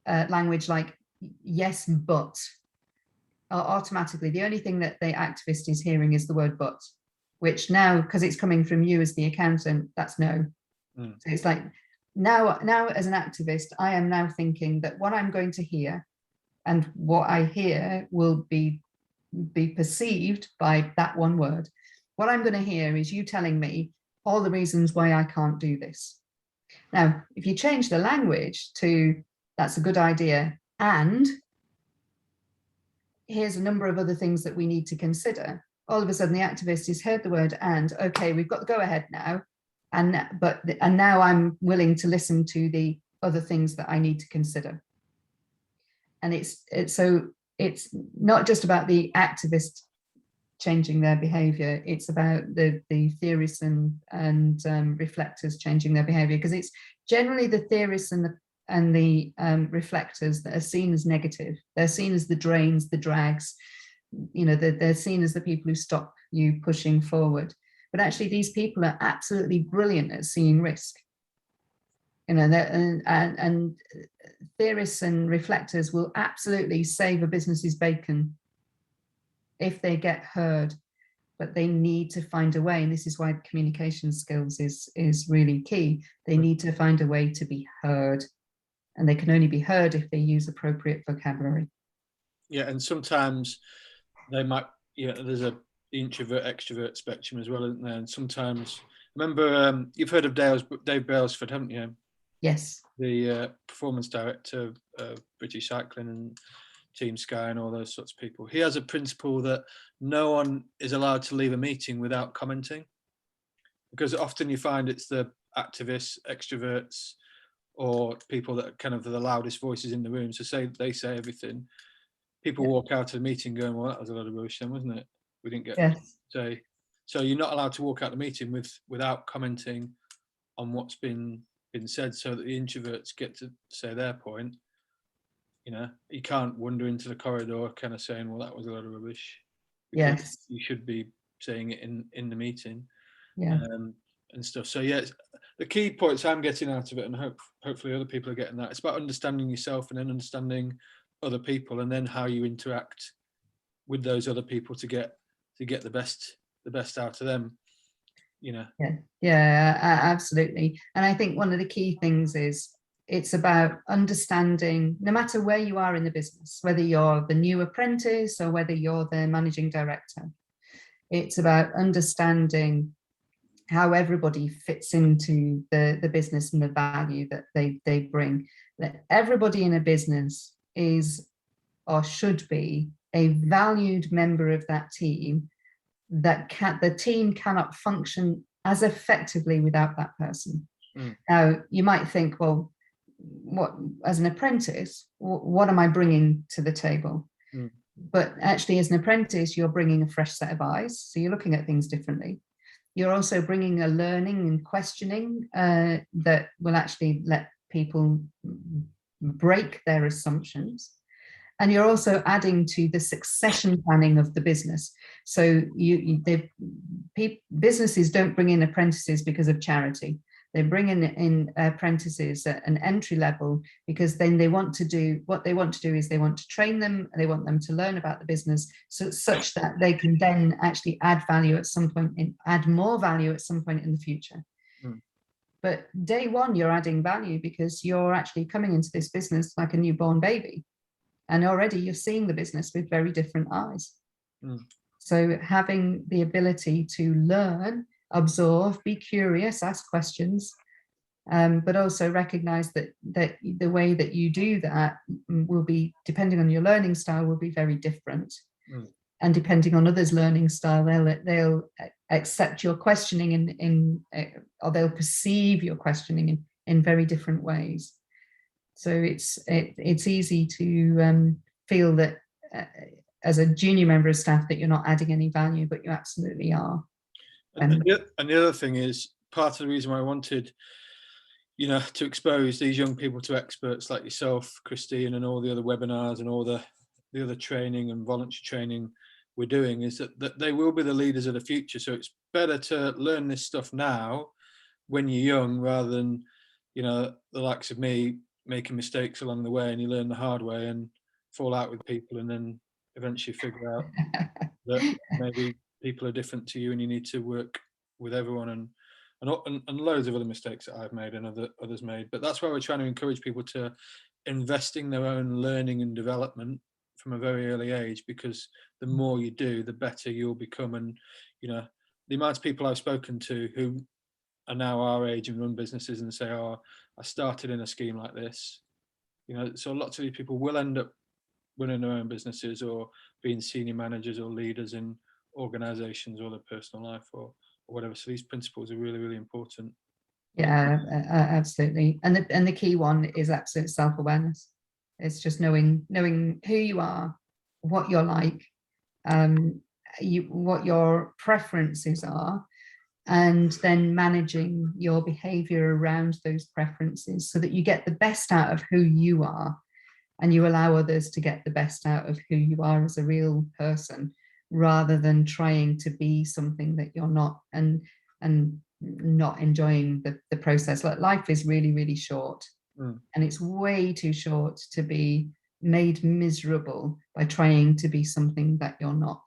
language like yes, but, automatically the only thing that the activist is hearing is the word but, which now, because it's coming from you as the accountant, that's no. So it's like, now as an activist, I am now thinking that what I'm going to hear and what I hear will be perceived by that one word. What I'm going to hear is you telling me all the reasons why I can't do this. Now, if you change the language to, that's a good idea, and here's a number of other things that we need to consider, all of a sudden the activist has heard the word and, okay, we've got the go ahead now, and now I'm willing to listen to the other things that I need to consider. And it's not just about the activist changing their behavior, it's about the theorists and reflectors changing their behavior, because it's generally the theorists and the reflectors that are seen as negative. They're seen as the drains, the drags, you know, they're seen as the people who stop you pushing forward. But actually these people are absolutely brilliant at seeing risk. You know, and theorists and reflectors will absolutely save a business's bacon if they get heard, but they need to find a way. And this is why communication skills is really key. They need to find a way to be heard, and they can only be heard if they use appropriate vocabulary. Yeah, and sometimes they might, there's a introvert extrovert spectrum as well, isn't there? And sometimes, remember, you've heard of Dave Brailsford, haven't you? Yes. The performance director of British Cycling and Team Sky and all those sorts of people. He has a principle that no one is allowed to leave a meeting without commenting, because often you find it's the activists, extroverts, or people that are kind of the loudest voices in the room. So they say everything. People walk out of the meeting going, well, that was a lot of rubbish then, wasn't it? We didn't get say. So you're not allowed to walk out the meeting without commenting on what's been said, so that the introverts get to say their point. You know, you can't wander into the corridor kind of saying, well, that was a lot of rubbish. Because you should be saying it in the meeting. And stuff. So yeah, the key points I'm getting out of it, and hopefully other people are getting that, it's about understanding yourself and then understanding other people, and then how you interact with those other people to get the best out of them. You know. Absolutely. And I think one of the key things is it's about understanding, no matter where you are in the business, whether you're the new apprentice or whether you're the managing director, it's about understanding how everybody fits into the business and the value that they bring. That everybody in a business is or should be a valued member of that team, that the team cannot function as effectively without that person. Now, you might think, well, what, as an apprentice, what am I bringing to the table? But actually, as an apprentice, you're bringing a fresh set of eyes. So you're looking at things differently. You're also bringing a learning and questioning that will actually let people break their assumptions. And you're also adding to the succession planning of the business. So businesses don't bring in apprentices because of charity. They bring in apprentices at an entry level because then they want to do is they want to train them, they want them to learn about the business, so such that they can then actually add value at some point, add more value at some point in the future. But day one, you're adding value because you're actually coming into this business like a newborn baby. And already you're seeing the business with very different eyes. So having the ability to learn, absorb, be curious, ask questions, but also recognize that the way that you do that will be, depending on your learning style, will be very different. And depending on others' learning style, they'll accept your questioning or they'll perceive your questioning in very different ways. So it's easy to feel that as a junior member of staff that you're not adding any value, but you absolutely are. And the other thing is, part of the reason why I wanted, to expose these young people to experts like yourself, Christine, and all the other webinars and all the other training and voluntary training we're doing, is that they will be the leaders of the future. So it's better to learn this stuff now when you're young, rather than, the likes of me making mistakes along the way, and you learn the hard way and fall out with people, and then eventually figure out that maybe people are different to you and you need to work with everyone, and loads of other mistakes that I've made and others made. But that's why we're trying to encourage people to invest in their own learning and development from a very early age, because the more you do, the better you'll become. And the amount of people I've spoken to who are now our age and run businesses and say, oh, I started in a scheme like this, so lots of these people will end up running their own businesses or being senior managers or leaders in organizations or their personal life or whatever. So these principles are really, really important. Yeah, absolutely. And the key one is absolute self-awareness. It's just knowing who you are, what you're like, what your preferences are, and then managing your behavior around those preferences so that you get the best out of who you are, and you allow others to get the best out of who you are as a real person, rather than trying to be something that you're not, and not enjoying the process. Like, life is really, really short, and it's way too short to be made miserable by trying to be something that you're not.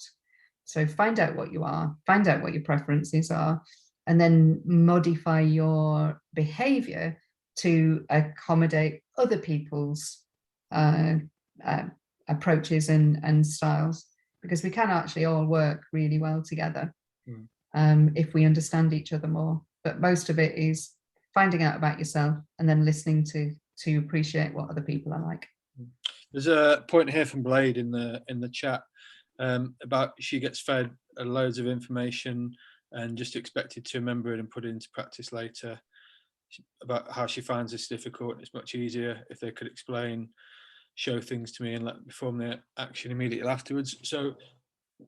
So find out what you are, find out what your preferences are, and then modify your behavior to accommodate other people's approaches and styles, because we can actually all work really well together if we understand each other more. But most of it is finding out about yourself and then listening to appreciate what other people are like. There's a point here from Blade in the chat about she gets fed loads of information and just expected to remember it and put it into practice later, about how she finds this difficult. It's much easier if they could explain, show things to me, and let me perform the action immediately afterwards. So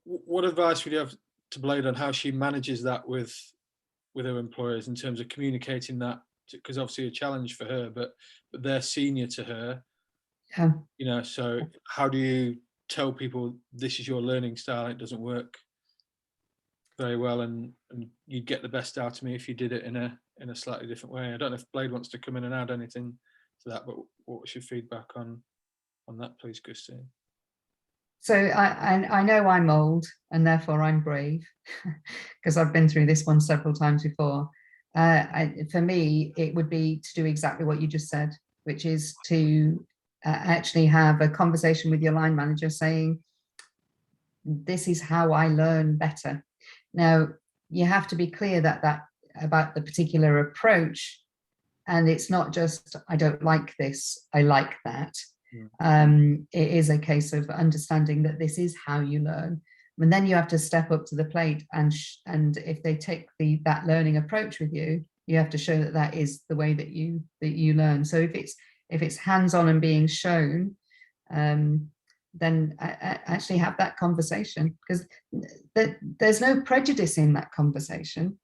what advice would you have to Blade on how she manages that with her employers in terms of communicating that? Because obviously a challenge for her, but they're senior to her. Yeah. You know, so how do you tell people this is your learning style? It doesn't work very well, and you'd get the best out of me if you did it in a slightly different way. I don't know if Blade wants to come in and add anything to that, but what's your feedback on that, please, Christine? So I know I'm old and therefore I'm brave, because I've been through this one several times before. For me, it would be to do exactly what you just said, which is to actually have a conversation with your line manager saying, this is how I learn better. Now, you have to be clear that about the particular approach, and it's not just, I don't like this, I like that. It is a case of understanding that this is how you learn, and then you have to step up to the plate, and if they take that learning approach with you, you have to show that that is the way that you learn. So if it's hands-on and being shown, then actually have that conversation, because there's no prejudice in that conversation.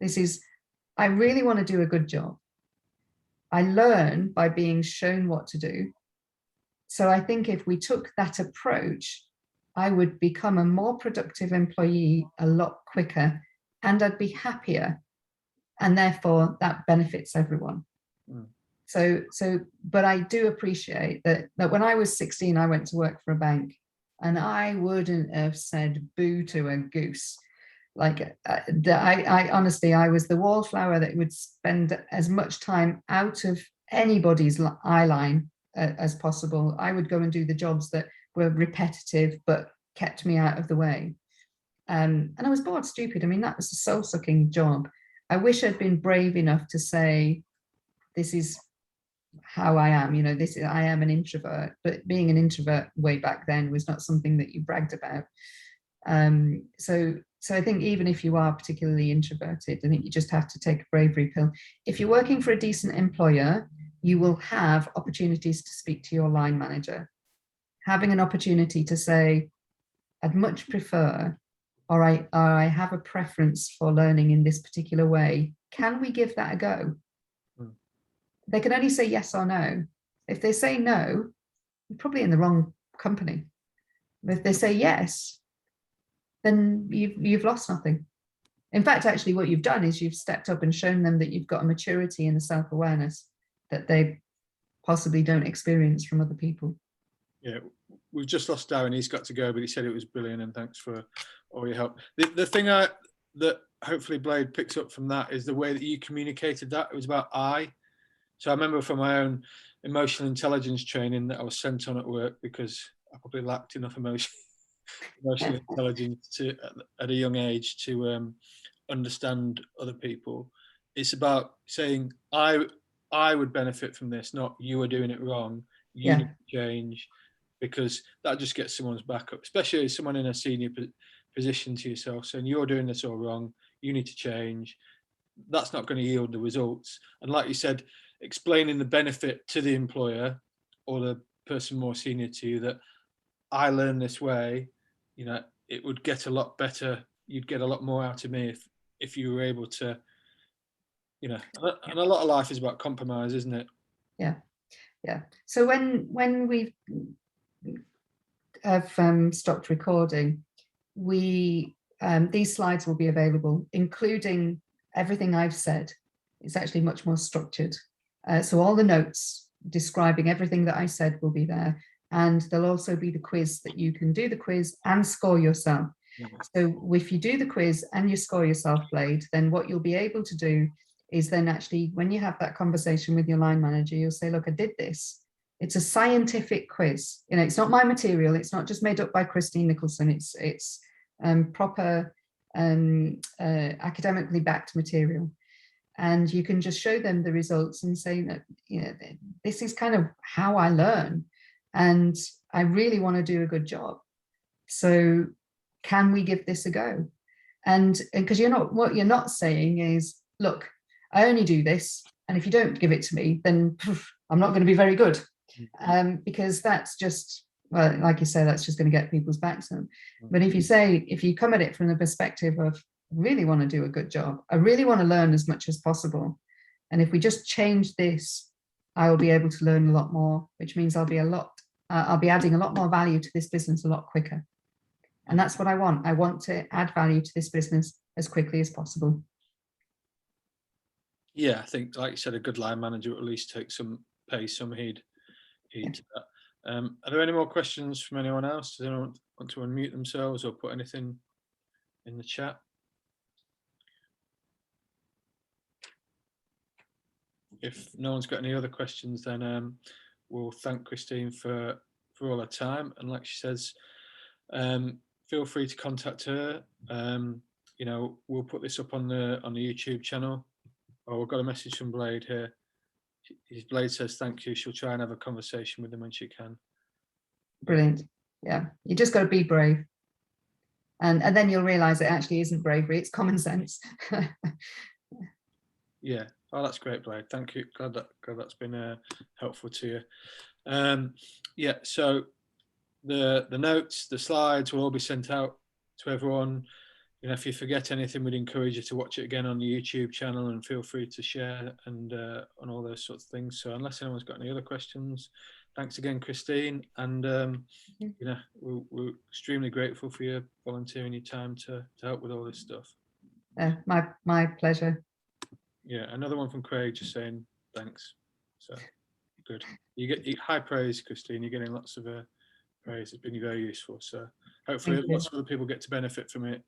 This is, I really want to do a good job. I learn by being shown what to do. So I think if we took that approach, I would become a more productive employee a lot quicker, and I'd be happier, and therefore that benefits everyone. So, but I do appreciate that when I was 16, I went to work for a bank, and I wouldn't have said boo to a goose. Like, I honestly, I was the wallflower that would spend as much time out of anybody's eye line as possible. I would go and do the jobs that were repetitive but kept me out of the way. And I was bored stupid. I mean, that was a soul-sucking job. I wish I'd been brave enough to say, this is how I am, you know, I am an introvert, but being an introvert way back then was not something that you bragged about. So I think even if you are particularly introverted, I think you just have to take a bravery pill. If you're working for a decent employer, you will have opportunities to speak to your line manager. Having an opportunity to say, I'd much prefer, or I have a preference for learning in this particular way. Can we give that a go? They can only say yes or no. If they say no, you're probably in the wrong company. But if they say yes, then you've lost nothing. In fact, actually, what you've done is you've stepped up and shown them that you've got a maturity and a self-awareness that they possibly don't experience from other people. Yeah, we've just lost Darren. He's got to go, but he said it was brilliant, and thanks for all your help. The thing that hopefully Blade picks up from that is the way that you communicated that. It was about I. So I remember from my own emotional intelligence training that I was sent on at work because I probably lacked enough emotional intelligence at a young age to understand other people. It's about saying, I would benefit from this, not you are doing it wrong. You need to change, because that just gets someone's back up, especially someone in a senior position to yourself saying, you're doing this all wrong, you need to change. that's not going to yield the results. And like you said, explaining the benefit to the employer or the person more senior to you that I learned this way, you know, it would get a lot better. You'd get a lot more out of me if you were able to, you know, and a lot of life is about compromise, isn't it? Yeah. So when we have stopped recording, these slides will be available, including everything I've said. It's actually much more structured. So all the notes describing everything that I said will be there. And there'll also be the quiz that you can do the quiz and score yourself. So if you do the quiz and you score yourself, Blade, then what you'll be able to do is then actually, when you have that conversation with your line manager, you'll say, look, I did this. It's a scientific quiz. You know, it's not my material. It's not just made up by Christine Nicholson. It's proper academically backed material. And you can just show them the results and say that, you know, this is kind of how I learn. And I really want to do a good job. So can we give this a go? And because what you're not saying is, look, I only do this. And if you don't give it to me, then I'm not going to be very good. Because that's just, well, like you say, that's just going to get people's backs on. But if you come at it from the perspective of, I really want to do a good job, I really want to learn as much as possible. And if we just change this, I will be able to learn a lot more, which means I'll be adding a lot more value to this business a lot quicker. And that's what I want. I want to add value to this business as quickly as possible. Yeah, I think, like you said, a good line manager will at least pay some heed to that. Are there any more questions from anyone else? Does anyone want to unmute themselves or put anything in the chat? If no one's got any other questions, then we'll thank Christine for all her time. And like she says, feel free to contact her. You know, we'll put this up on the YouTube channel. Oh, we've got a message from Blade here. Blade says thank you. She'll try and have a conversation with him when she can. Brilliant. Yeah, you just got to be brave. And then you'll realize it actually isn't bravery, it's common sense. Yeah. Oh, that's great, Blade. Thank you. Glad that's been helpful to you. Yeah. So the notes, the slides will all be sent out to everyone. You know, if you forget anything, we'd encourage you to watch it again on the YouTube channel, and feel free to share and on all those sorts of things. So unless anyone's got any other questions, thanks again, Christine. And you know, we're extremely grateful for you volunteering your time to help with all this stuff. My pleasure. Yeah, another one from Craig just saying thanks. So good. You get high praise, Christine. You're getting lots of praise. It's been very useful. So hopefully lots of other people get to benefit from it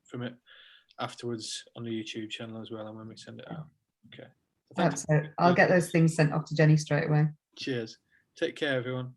afterwards on the YouTube channel as well, and when we send it out. Okay. So I'll get those things sent off to Jenny straight away. Cheers. Take care, everyone.